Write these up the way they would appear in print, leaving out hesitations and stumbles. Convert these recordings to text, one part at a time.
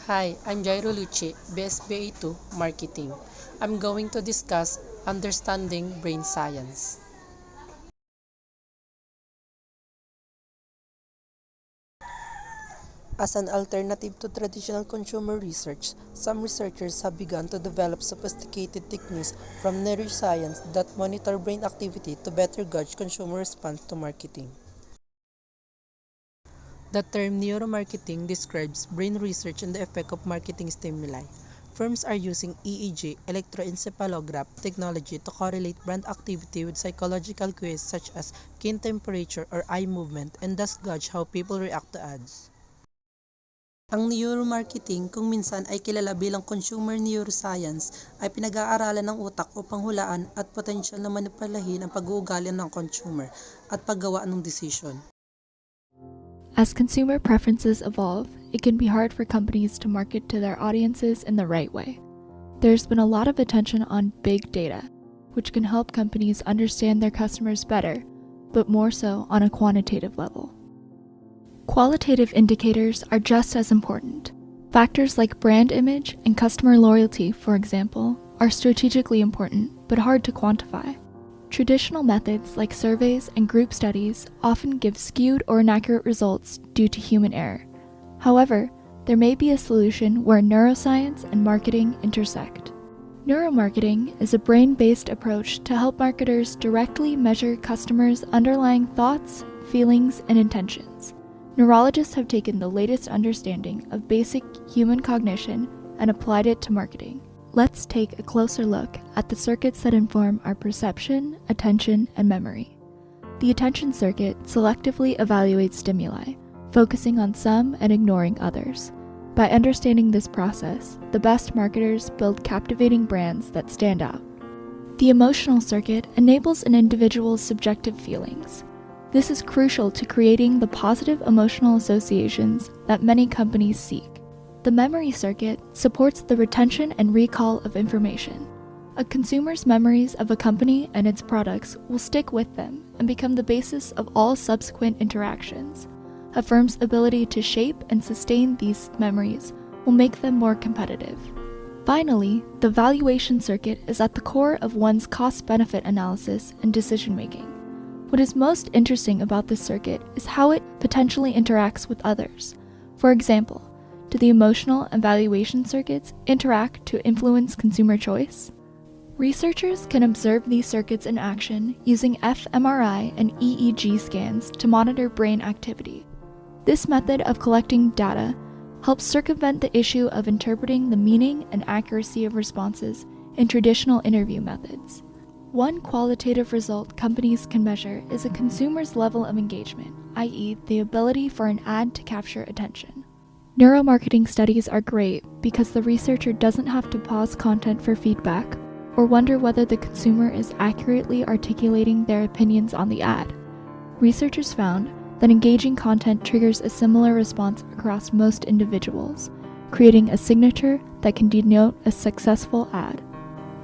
Hi, I'm Jairo Lucci, BSBA2 Marketing. I'm going to discuss understanding brain science. As an alternative to traditional consumer research, some researchers have begun to develop sophisticated techniques from neuroscience that monitor brain activity to better gauge consumer response to marketing. The term neuromarketing describes brain research on the effect of marketing stimuli. Firms are using EEG electroencephalograph technology to correlate brand activity with psychological cues such as skin temperature or eye movement and thus gauge how people react to ads. Ang neuromarketing, kung minsan ay kilala bilang consumer neuroscience, ay pinag-aaralan ng utak upang hulaan at potensyal na manipulahin ang pag-uugali ng consumer at paggawa ng desisyon. As consumer preferences evolve, it can be hard for companies to market to their audiences in the right way. There's been a lot of attention on big data, which can help companies understand their customers better, but more so on a quantitative level. Qualitative indicators are just as important. Factors like brand image and customer loyalty, for example, are strategically important but hard to quantify. Traditional methods like surveys and group studies often give skewed or inaccurate results due to human error. However, there may be a solution where neuroscience and marketing intersect. Neuromarketing is a brain-based approach to help marketers directly measure customers' underlying thoughts, feelings, and intentions. Neurologists have taken the latest understanding of basic human cognition and applied it to marketing. Let's take a closer look at the circuits that inform our perception, attention, and memory. The attention circuit selectively evaluates stimuli, focusing on some and ignoring others. By understanding this process, the best marketers build captivating brands that stand out. The emotional circuit enables an individual's subjective feelings. This is crucial to creating the positive emotional associations that many companies seek. The memory circuit supports the retention and recall of information. A consumer's memories of a company and its products will stick with them and become the basis of all subsequent interactions. A firm's ability to shape and sustain these memories will make them more competitive. Finally, the valuation circuit is at the core of one's cost-benefit analysis and decision-making. What is most interesting about this circuit is how it potentially interacts with others. For example, do the emotional and valuation circuits interact to influence consumer choice? Researchers can observe these circuits in action using fMRI and EEG scans to monitor brain activity. This method of collecting data helps circumvent the issue of interpreting the meaning and accuracy of responses in traditional interview methods. One qualitative result companies can measure is a consumer's level of engagement, i.e., the ability for an ad to capture attention. Neuromarketing studies are great because the researcher doesn't have to pause content for feedback or wonder whether the consumer is accurately articulating their opinions on the ad. Researchers found that engaging content triggers a similar response across most individuals, creating a signature that can denote a successful ad.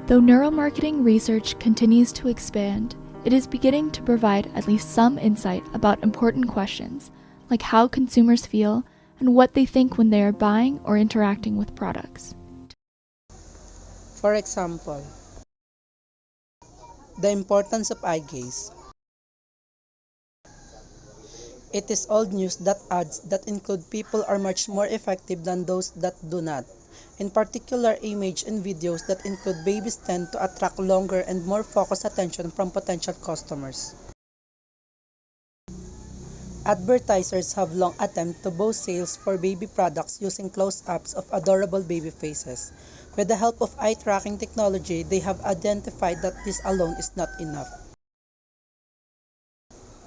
Though neuromarketing research continues to expand, it is beginning to provide at least some insight about important questions, like how consumers feel and what they think when they are buying or interacting with products. For example, the importance of eye gaze. It is old news that ads that include people are much more effective than those that do not. In particular, images and videos that include babies tend to attract longer and more focused attention from potential customers. Advertisers have long attempted to boost sales for baby products using close-ups of adorable baby faces. With the help of eye tracking technology, they have identified that this alone is not enough.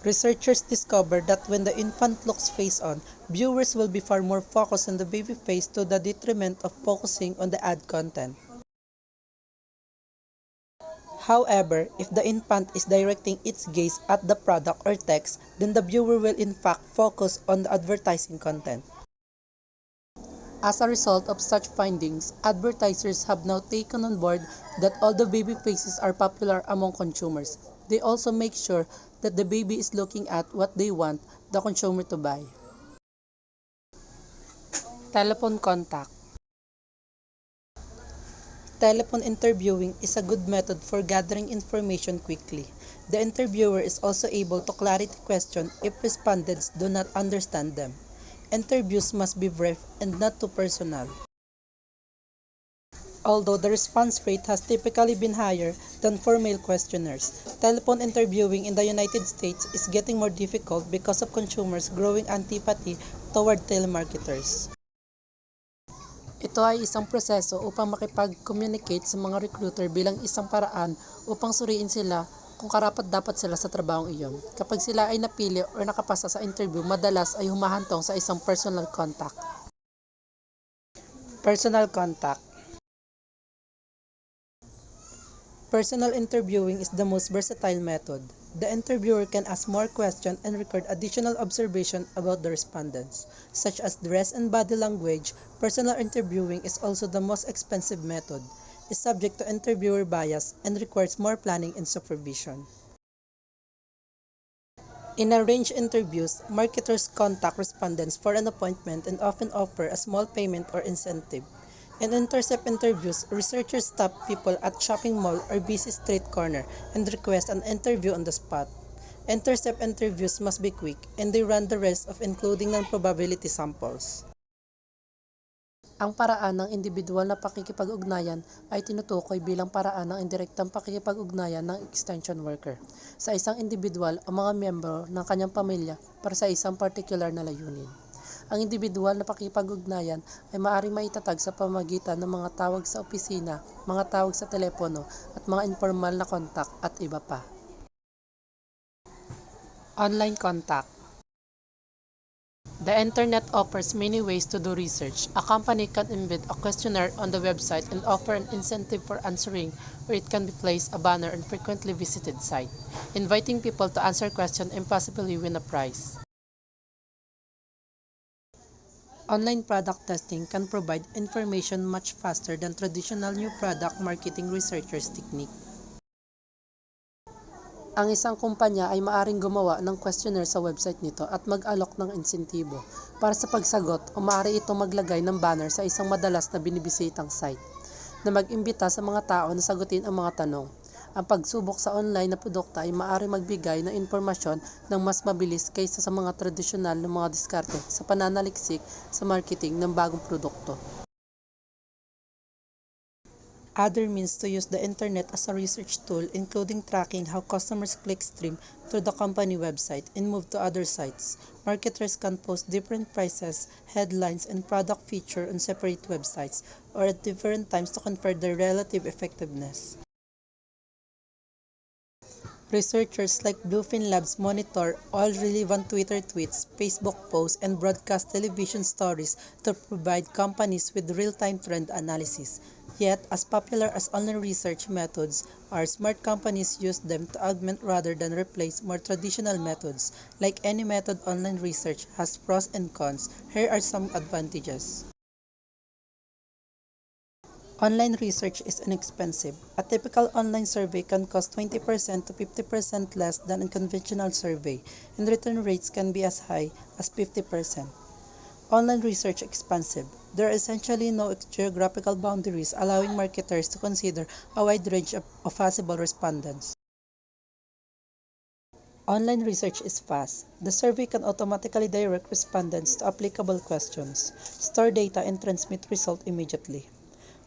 Researchers discovered that when the infant looks face on, viewers will be far more focused on the baby face to the detriment of focusing on the ad content. However, if the infant is directing its gaze at the product or text, then the viewer will in fact focus on the advertising content. As a result of such findings, advertisers have now taken on board that although baby faces are popular among consumers, they also make sure that the baby is looking at what they want the consumer to buy. Telephone contact. Telephone interviewing is a good method for gathering information quickly. The interviewer is also able to clarify questions if respondents do not understand them. Interviews must be brief and not too personal. Although the response rate has typically been higher than for male questionnaires, telephone interviewing in the United States is getting more difficult because of consumers' growing antipathy toward telemarketers. Ito ay isang proseso upang makipag-communicate sa mga recruiter bilang isang paraan upang suriin sila kung karapat-dapat sila sa trabahong iyon. Kapag sila ay napili o nakapasa sa interview, madalas ay humahantong sa isang personal contact. Personal contact. Personal interviewing is the most versatile method. The interviewer can ask more questions and record additional observations about the respondents, such as dress and body language. Personal interviewing is also the most expensive method, is subject to interviewer bias, and requires more planning and supervision. In arranged interviews, marketers contact respondents for an appointment and often offer a small payment or incentive. In intercept interviews, researchers stop people at shopping mall or busy street corner and request an interview on the spot. Intercept interviews must be quick, and they run the risk of including non-probability samples. Ang paraan ng individual na pakikipag-ugnayan ay tinutukoy bilang paraan ng indirektang pakikipag-ugnayan ng extension worker sa isang individual o mga miyembro ng kanyang pamilya para sa isang particular na layunin. Ang individual na pakikipag-ugnayan ay maaaring maitatag sa pamamagitan ng mga tawag sa opisina, mga tawag sa telepono, at mga informal na kontak at iba pa. Online contact. The internet offers many ways to do research. A company can embed a questionnaire on the website and offer an incentive for answering, or it can place a banner on frequently visited site, inviting people to answer questions and possibly win a prize. Online product testing can provide information much faster than traditional new product marketing researchers technique. Ang isang kumpanya ay maaaring gumawa ng questionnaire sa website nito at mag-alok ng insentibo para sa pagsagot, o maaari itong maglagay ng banner sa isang madalas na binibisitang site na mag-imbita sa mga tao na sagutin ang mga tanong. Ang pagsubok sa online na produkto ay maaaring magbigay ng impormasyon ng mas mabilis kaysa sa mga tradisyonal na mga diskarte sa pananaliksik sa marketing ng bagong produkto. Other means to use the internet as a research tool, including tracking how customers click stream through the company website and move to other sites. Marketers can post different prices, headlines, and product features on separate websites or at different times to compare their relative effectiveness. Researchers like Bluefin Labs monitor all relevant Twitter tweets, Facebook posts, and broadcast television stories to provide companies with real-time trend analysis. Yet, as popular as online research methods are, smart companies use them to augment rather than replace more traditional methods. Like any method, online research has pros and cons. Here are some advantages. Online research is inexpensive. A typical online survey can cost 20% to 50% less than a conventional survey, and return rates can be as high as 50%. Online research expensive. There are essentially no geographical boundaries, allowing marketers to consider a wide range of possible respondents. Online research is fast. The survey can automatically direct respondents to applicable questions, store data, and transmit results immediately.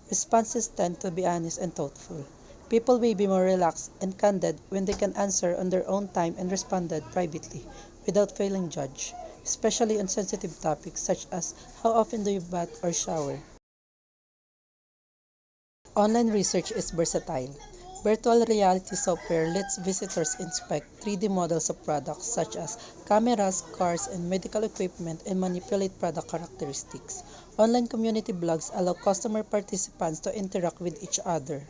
Responses tend to be honest and thoughtful. People may be more relaxed and candid when they can answer on their own time and responded privately, without feeling judged, especially on sensitive topics such as how often do you bath or shower. Online research is versatile. Virtual reality software lets visitors inspect 3D models of products such as cameras, cars, and medical equipment and manipulate product characteristics. Online community blogs allow customer participants to interact with each other.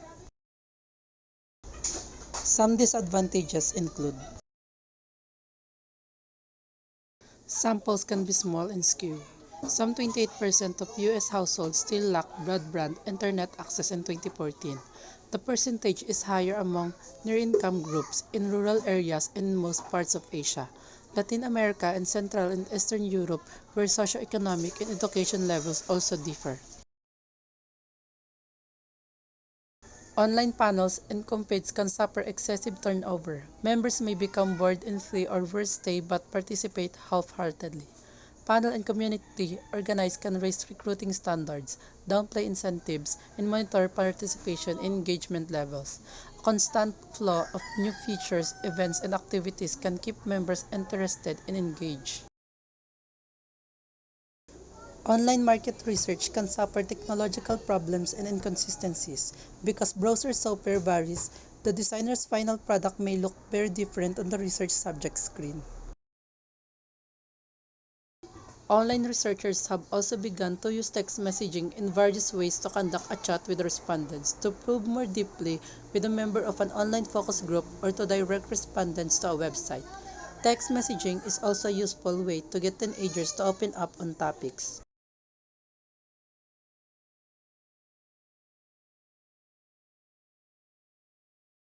Some disadvantages include: samples can be small and skewed. Some 28% of U.S. households still lack broadband internet access in 2014. The percentage is higher among near-income groups in rural areas and in most parts of Asia, Latin America, and Central and Eastern Europe, where socioeconomic and education levels also differ. Online panels and competes can suffer excessive turnover. Members may become bored in 3 or worse stay but participate half-heartedly. Panel and community organized can raise recruiting standards, downplay incentives, and monitor participation and engagement levels. A constant flow of new features, events, and activities can keep members interested and engaged. Online market research can suffer technological problems and inconsistencies. Because browser software varies, the designer's final product may look very different on the research subject screen. Online researchers have also begun to use text messaging in various ways to conduct a chat with respondents, to probe more deeply with a member of an online focus group, or to direct respondents to a website. Text messaging is also a useful way to get teenagers to open up on topics.